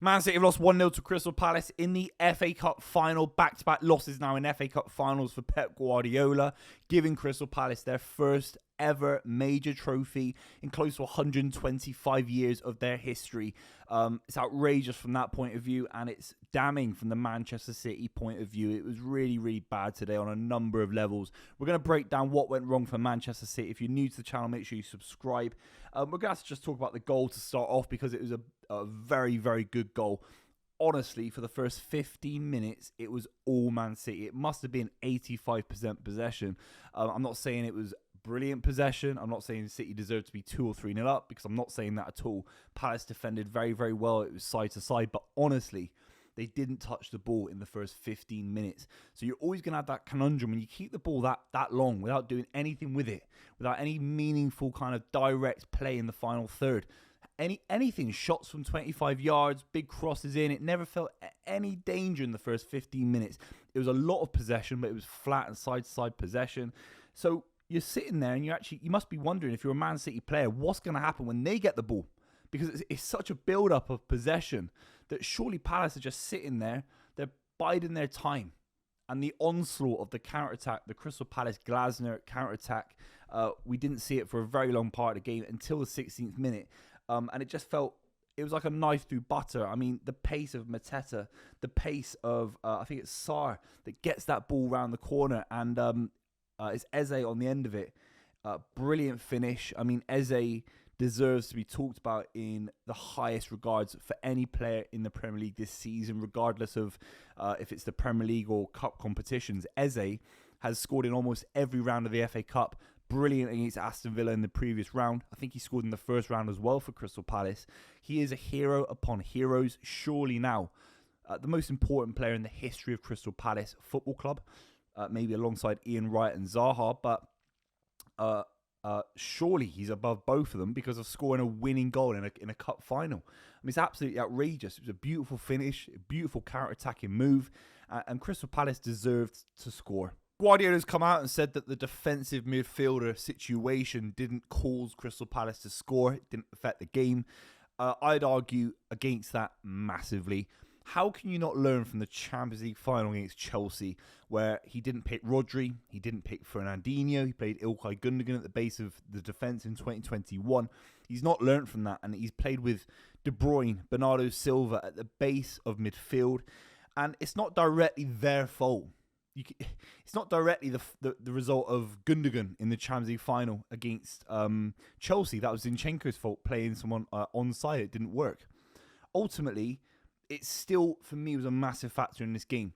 Man City have lost 1-0 to Crystal Palace in the FA Cup final. Back-to-back losses now in FA Cup finals for Pep Guardiola, giving Crystal Palace their first ever major trophy in close to 125 years of their history. It's outrageous from that point of view, and it's damning from the Manchester City point of view. It was really, really bad today on a number of levels. We're going to break down what went wrong for Manchester City. If you're new to the channel, make sure you subscribe. We're going to have to just talk about the goal to start off because it was a very, very good goal. Honestly, for the first 15 minutes, it was all Man City. It must have been 85% possession. I'm not saying it was brilliant possession. I'm not saying City deserved to be 2 or 3-0 up because I'm not saying that at all. Palace defended very, very well. It was side to side, but honestly, they didn't touch the ball in the first 15 minutes. So you're always going to have that conundrum when you keep the ball that long without doing anything with it, without any meaningful kind of direct play in the final third. Anything, shots from 25 yards, big crosses in. It never felt any danger in the first 15 minutes. It was a lot of possession, but it was flat and side-to-side possession. So you're sitting there and you must be wondering, if you're a Man City player, what's going to happen when they get the ball? Because it's such a build-up of possession that surely Palace are just sitting there. They're biding their time. And the onslaught of the counter-attack, the Crystal Palace Glasner counter-attack, we didn't see it for a very long part of the game until the 16th minute. And it just felt, it was like a knife through butter. I mean, the pace of Mateta, the pace of, I think it's Sarr, that gets that ball round the corner. And it's Eze on the end of it. Brilliant finish. I mean, Eze deserves to be talked about in the highest regards for any player in the Premier League this season, regardless of if it's the Premier League or Cup competitions. Eze has scored in almost every round of the FA Cup. Brilliant against Aston Villa in the previous round. I think he scored in the first round as well for Crystal Palace. He is a hero upon heroes. Surely now the most important player in the history of Crystal Palace Football Club, maybe alongside Ian Wright and Zaha, but surely he's above both of them because of scoring a winning goal in a cup final. I mean, it's absolutely outrageous. It was a beautiful finish, a beautiful counter-attacking move, and Crystal Palace deserved to score. Guardiola's come out and said that the defensive midfielder situation didn't cause Crystal Palace to score. It didn't affect the game. I'd argue against that massively. How can you not learn from the Champions League final against Chelsea, where he didn't pick Rodri, he didn't pick Fernandinho, he played Ilkay Gundogan at the base of the defence in 2021. He's not learned from that, and he's played with De Bruyne, Bernardo Silva at the base of midfield, and it's not directly their fault. It's not directly the result of Gundogan in the Champions League final against Chelsea. That was Zinchenko's fault, playing someone onside. It didn't work. Ultimately, it still, for me, was a massive factor in this game.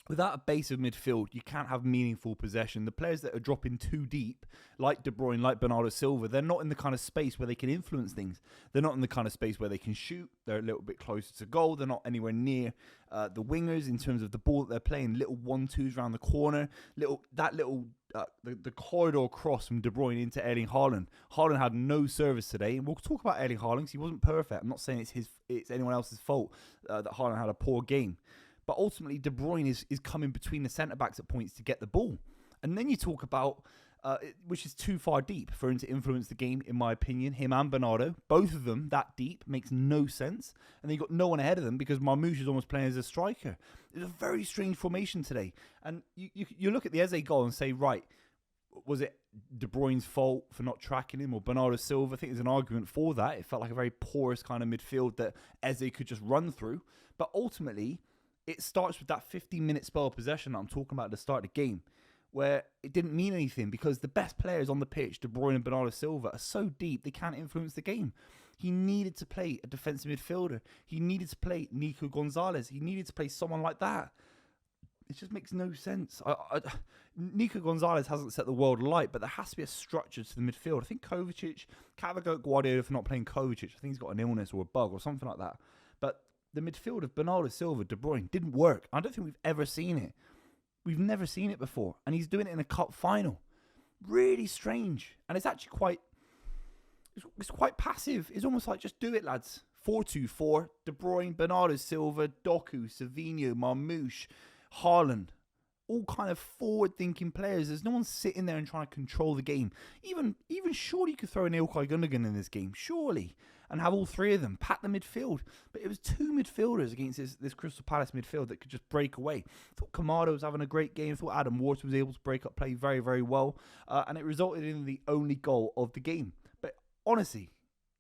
Without a base of midfield, you can't have meaningful possession. The players that are dropping too deep, like De Bruyne, like Bernardo Silva, they're not in the kind of space where they can influence things. They're not in the kind of space where they can shoot. They're a little bit closer to goal. They're not anywhere near the wingers in terms of the ball that they're playing. Little 1-2s around the corner. The corridor cross from De Bruyne into Erling Haaland. Haaland had no service today, and we'll talk about Erling Haaland because he wasn't perfect. I'm not saying it's anyone else's fault that Haaland had a poor game. But ultimately, De Bruyne is coming between the centre-backs at points to get the ball. And then you talk about, which is too far deep for him to influence the game, in my opinion. Him and Bernardo, both of them that deep, makes no sense. And then you've got no one ahead of them because Marmoush is almost playing as a striker. It's a very strange formation today. And you look at the Eze goal and say, right, was it De Bruyne's fault for not tracking him or Bernardo Silva? I think there's an argument for that. It felt like a very porous kind of midfield that Eze could just run through. But ultimately, it starts with that 15-minute spell of possession that I'm talking about at the start of the game, where it didn't mean anything because the best players on the pitch, De Bruyne and Bernardo Silva, are so deep they can't influence the game. He needed to play a defensive midfielder. He needed to play Nico Gonzalez. He needed to play someone like that. It just makes no sense. Nico Gonzalez hasn't set the world alight, but there has to be a structure to the midfield. I think Kovacic, can't go at Guardiola for not playing Kovacic. I think he's got an illness or a bug or something like that. But the midfield of Bernardo Silva, De Bruyne, didn't work. I don't think we've ever seen it. We've never seen it before. And he's doing it in a cup final. Really strange. And it's actually it's quite passive. It's almost like, just do it, lads. 4-2-4. De Bruyne, Bernardo Silva, Doku, Savinho, Marmoush, Haaland. All kind of forward-thinking players. There's no one sitting there and trying to control the game. Even surely you could throw an Ilkay Gundogan in this game. Surely. and have all three of them pack the midfield. But it was two midfielders against this Crystal Palace midfield that could just break away. I thought Kamada was having a great game. I thought Adam Wharton was able to break up play very, very well. And it resulted in the only goal of the game. But honestly,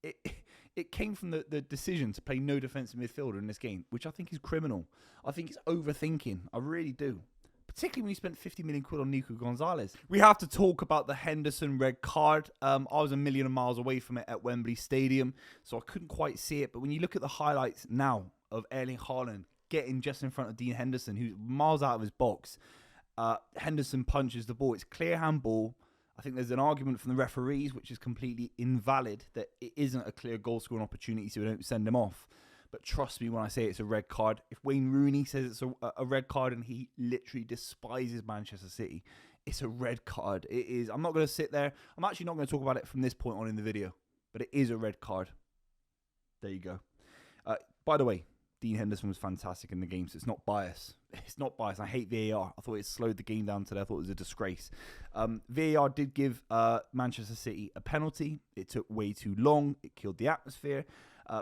it came from the decision to play no defensive midfielder in this game, which I think is criminal. I think it's overthinking. I really do. Particularly when you spent 50 million quid on Nico Gonzalez. We have to talk about the Henderson red card. I was a million miles away from it at Wembley Stadium, so I couldn't quite see it. But when you look at the highlights now of Erling Haaland getting just in front of Dean Henderson, who's miles out of his box, Henderson punches the ball. It's clear handball. I think there's an argument from the referees, which is completely invalid, that it isn't a clear goal-scoring opportunity, so we don't send him off. But trust me when I say it's a red card. If Wayne Rooney says it's a red card and he literally despises Manchester City, it's a red card. It is. I'm not going to sit there. I'm actually not going to talk about it from this point on in the video, but it is a red card. There you go. By the way, Dean Henderson was fantastic in the game, so it's not bias. It's not bias. I hate VAR. I thought it slowed the game down today. I thought it was a disgrace. VAR did give Manchester City a penalty. It took way too long. It killed the atmosphere.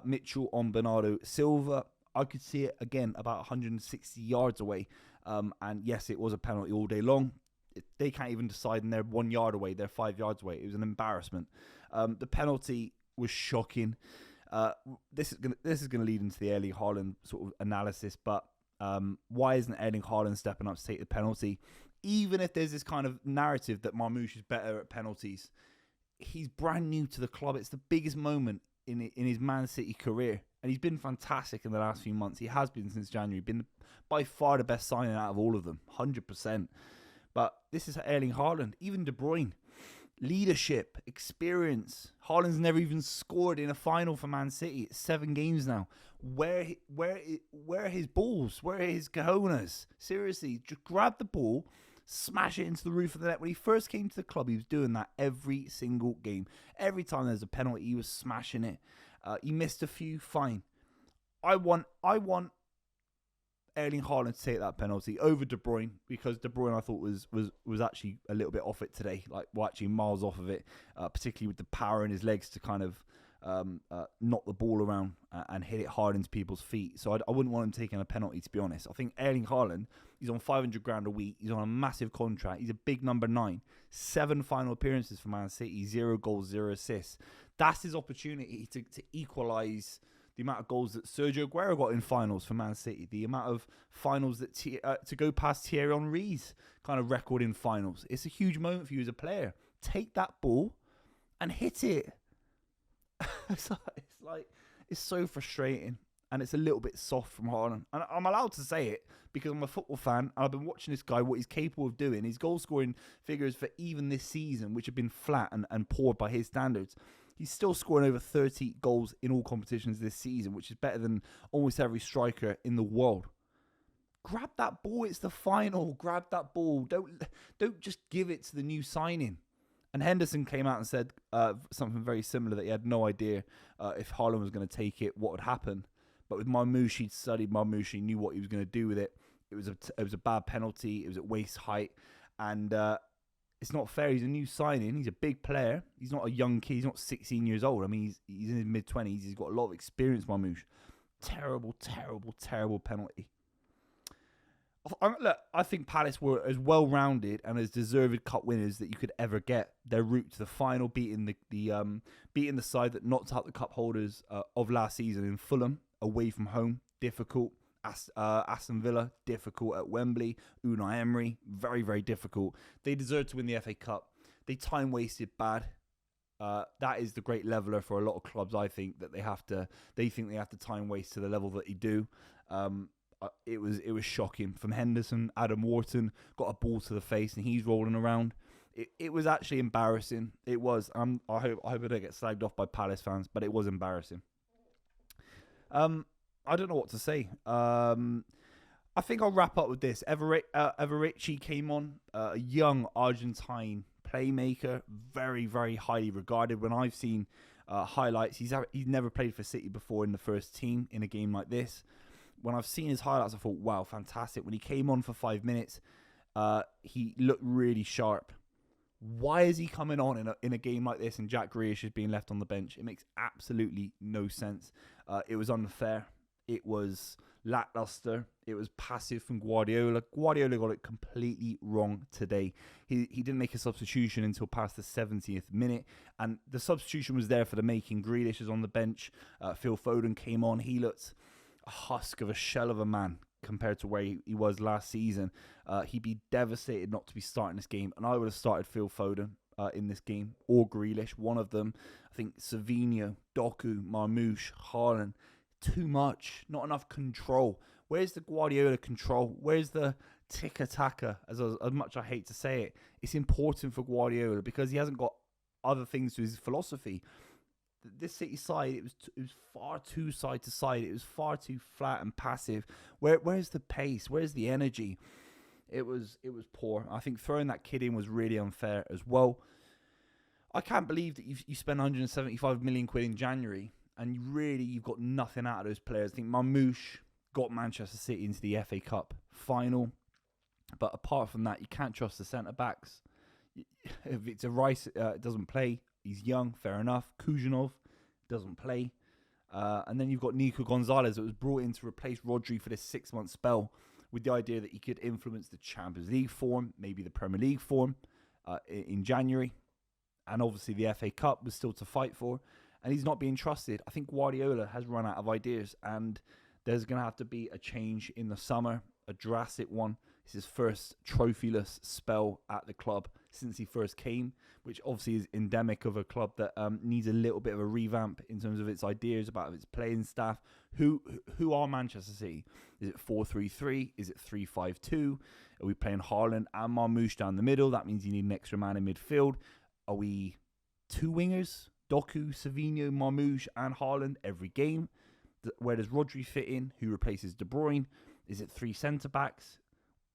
Mitchell on Bernardo Silva. I could see it again about 160 yards away. And yes, it was a penalty all day long. They can't even decide, and they're 1 yard away. They're 5 yards away. It was an embarrassment. The penalty was shocking. This is gonna lead into the Erling Haaland sort of analysis, but why isn't Erling Haaland stepping up to take the penalty? Even if there's this kind of narrative that Marmoush is better at penalties, he's brand new to the club. It's the biggest moment in his Man City career, and he's been fantastic in the last few months. He has been since January. Been by far the best signing out of all of them, 100%. But this is Erling Haaland, even De Bruyne. Leadership, experience. Haaland's never even scored in a final for Man City. It's 7 games now. Where are his balls? Where are his cojones? Seriously, just grab the ball, smash it into the roof of the net. When he first came to the club, he was doing that every single game. Every time there's a penalty, he was smashing it. He missed a few, fine. I want Erling Haaland to take that penalty over De Bruyne, because De Bruyne I thought was actually a little bit off it today, like actually miles off of it, particularly with the power in his legs to kind of knock the ball around and hit it hard into people's feet. So I wouldn't want him taking a penalty, to be honest. I think Erling Haaland, he's on 500 grand a week. He's on a massive contract. He's a big number 9. 7 final appearances for Man City, 0 goals, 0 assists. That's his opportunity to equalise the amount of goals that Sergio Aguero got in finals for Man City, the amount of finals that to go past Thierry Henry's kind of record in finals. It's a huge moment for you as a player. Take that ball and hit it. It's so frustrating, and it's a little bit soft from Haaland. And I'm allowed to say it because I'm a football fan, and I've been watching this guy, what he's capable of doing. His goal scoring figures for even this season, which have been flat and poor by his standards, he's still scoring over 30 goals in all competitions this season, which is better than almost every striker in the world. Grab that ball. It's the final. Grab that ball. Don't just give it to the new signing. And Henderson came out and said something very similar, that he had no idea if Haaland was going to take it, what would happen. But with Marmoush, he'd studied Marmoush. He knew what he was going to do with it. It was a bad penalty. It was at waist height. And it's not fair. He's a new signing. He's a big player. He's not a young kid. He's not 16 years old. I mean, he's in his mid-20s. He's got a lot of experience, Marmoush. Terrible, terrible, terrible penalty. Look, I think Palace were as well-rounded and as deserved cup winners that you could ever get. Their route to the final, beating the side that knocked out the cup holders of last season in Fulham, away from home, difficult. Aston Villa, difficult at Wembley. Unai Emery, very, very difficult. They deserve to win the FA Cup. They time wasted bad. That is the great leveler for a lot of clubs. I think that they think they have to time waste to the level that they do. It was shocking from Henderson. Adam Wharton got a ball to the face and he's rolling around. It was actually embarrassing. It was. I hope I don't get slagged off by Palace fans, but it was embarrassing. I don't know what to say. I think I'll wrap up with this. Everett came on, a young Argentine playmaker, very, very highly regarded. When I've seen highlights, he's never played for City before in the first team in a game like this. When I've seen his highlights, I thought, wow, fantastic. When he came on for 5 minutes, he looked really sharp. Why is he coming on in a game like this and Jack Grealish is being left on the bench? It makes absolutely no sense. It was unfair. It was lackluster. It was passive from Guardiola. Guardiola got it completely wrong today. He didn't make a substitution until past the 70th minute, and the substitution was there for the making. Grealish is on the bench. Phil Foden came on. He looked a husk of a shell of a man compared to where he was last season. He'd be devastated not to be starting this game, and I would have started Phil Foden in this game, or Grealish, one of them. I think Savinho, Doku, Marmoush, Haaland, too much, not enough control. Where's the Guardiola control? Where's the tiki-taka? As much I hate to say it, it's important for Guardiola because he hasn't got other things to his philosophy. This City side, it was far too side to side. It was far too flat and passive. Where's the pace? Where's the energy? It was poor. I think throwing that kid in was really unfair as well. I can't believe that you spent 175 million quid in January and you've got nothing out of those players. I think Marmoush got Manchester City into the FA Cup final, but apart from that, you can't trust the centre backs. If it's a Rice, doesn't play. He's young, fair enough. Kujanov doesn't play. And then you've got Nico Gonzalez that was brought in to replace Rodri for this 6-month spell with the idea that he could influence the Champions League form, maybe the Premier League form in January. And obviously the FA Cup was still to fight for. And he's not being trusted. I think Guardiola has run out of ideas and there's going to have to be a change in the summer, a drastic one. It's his first trophyless spell at the club since he first came, which obviously is endemic of a club that needs a little bit of a revamp in terms of its ideas about its playing staff. Who are Manchester City? Is it 4-3-3? Is it 3-5-2? Are we playing Haaland and Marmoush down the middle? That means you need an extra man in midfield. Are we two wingers? Doku, Savinho, Marmoush and Haaland every game? Where does Rodri fit in? Who replaces De Bruyne? Is it 3 centre-backs?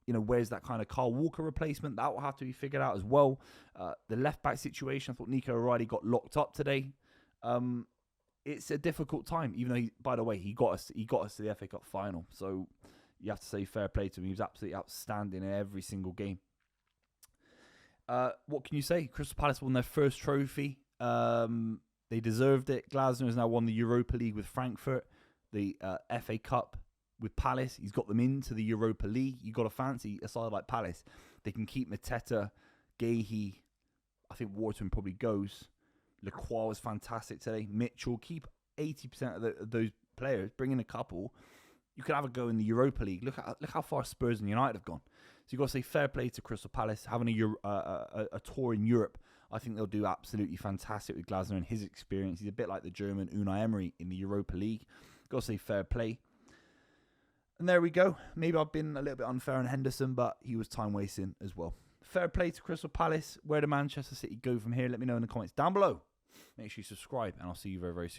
Where's that kind of Kyle Walker replacement? That will have to be figured out as well. The left-back situation, I thought Nico O'Reilly got locked up today. It's a difficult time, even though, by the way, he got us to the FA Cup final. So you have to say fair play to him. He was absolutely outstanding in every single game. What can you say? Crystal Palace won their first trophy. They deserved it. Glasner has now won the Europa League with Frankfurt, the FA Cup with Palace. He's got them into the Europa League. You got to fancy a side like Palace. They can keep Mateta, Gahey. I think Wharton probably goes. Lacroix was fantastic today. Mitchell, keep 80% of those players. Bring in a couple. You could have a go in the Europa League. Look how far Spurs and United have gone. So you've got to say fair play to Crystal Palace having a tour in Europe. I think they'll do absolutely fantastic with Glasner and his experience. He's a bit like the German Unai Emery in the Europa League. Got to say fair play. And there we go. Maybe I've been a little bit unfair on Henderson, but he was time wasting as well. Fair play to Crystal Palace. Where do Manchester City go from here? Let me know in the comments down below. Make sure you subscribe, and I'll see you very, very soon.